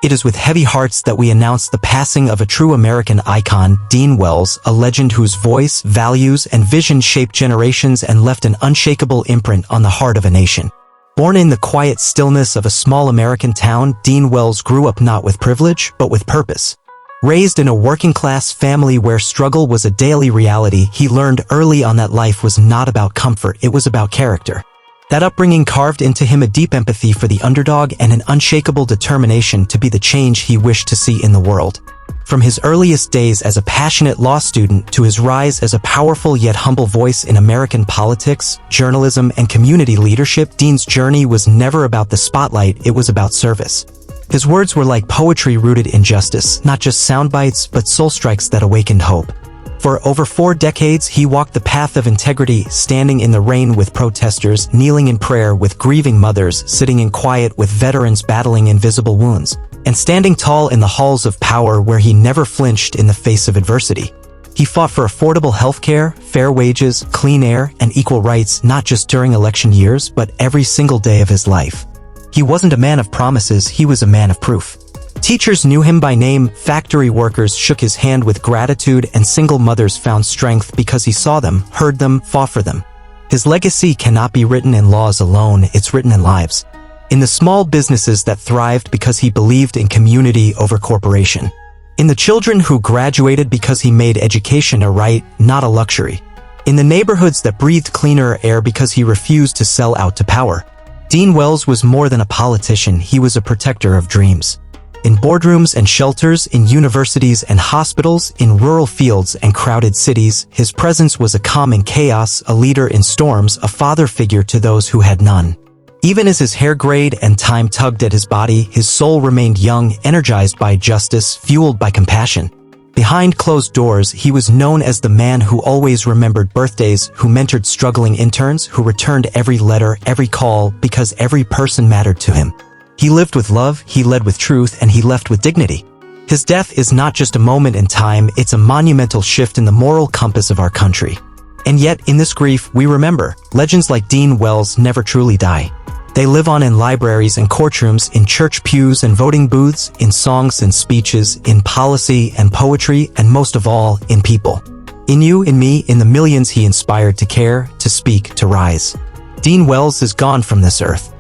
It is with heavy hearts that we announce the passing of a true American icon, Dean Wells, a legend whose voice, values, and vision shaped generations and left an unshakable imprint on the heart of a nation. Born in the quiet stillness of a small American town, Dean Wells grew up not with privilege, but with purpose. Raised in a working-class family where struggle was a daily reality, he learned early on that life was not about comfort, it was about character. That upbringing carved into him a deep empathy for the underdog and an unshakable determination to be the change he wished to see in the world. From his earliest days as a passionate law student to his rise as a powerful yet humble voice in American politics, journalism, and community leadership, Dean's journey was never about the spotlight, it was about service. His words were like poetry rooted in justice, not just sound bites, but soul strikes that awakened hope. For over 4 decades, he walked the path of integrity, standing in the rain with protesters, kneeling in prayer with grieving mothers, sitting in quiet with veterans battling invisible wounds, and standing tall in the halls of power where he never flinched in the face of adversity. He fought for affordable healthcare, fair wages, clean air, and equal rights not just during election years, but every single day of his life. He wasn't a man of promises, he was a man of proof. Teachers knew him by name, factory workers shook his hand with gratitude, and single mothers found strength because he saw them, heard them, fought for them. His legacy cannot be written in laws alone, it's written in lives. In the small businesses that thrived because he believed in community over corporation. In the children who graduated because he made education a right, not a luxury. In the neighborhoods that breathed cleaner air because he refused to sell out to power. Dean Wells was more than a politician, he was a protector of dreams. In boardrooms and shelters, in universities and hospitals, in rural fields and crowded cities, his presence was a calm in chaos, a leader in storms, a father figure to those who had none. Even as his hair grayed and time tugged at his body, his soul remained young, energized by justice, fueled by compassion. Behind closed doors, he was known as the man who always remembered birthdays, who mentored struggling interns, who returned every letter, every call, because every person mattered to him. He lived with love, he led with truth, and he left with dignity. His death is not just a moment in time, it's a monumental shift in the moral compass of our country. And yet, in this grief, we remember, legends like Dean Wells never truly die. They live on in libraries and courtrooms, in church pews and voting booths, in songs and speeches, in policy and poetry, and most of all, in people. In you, in me, in the millions he inspired to care, to speak, to rise. Dean Wells is gone from this earth.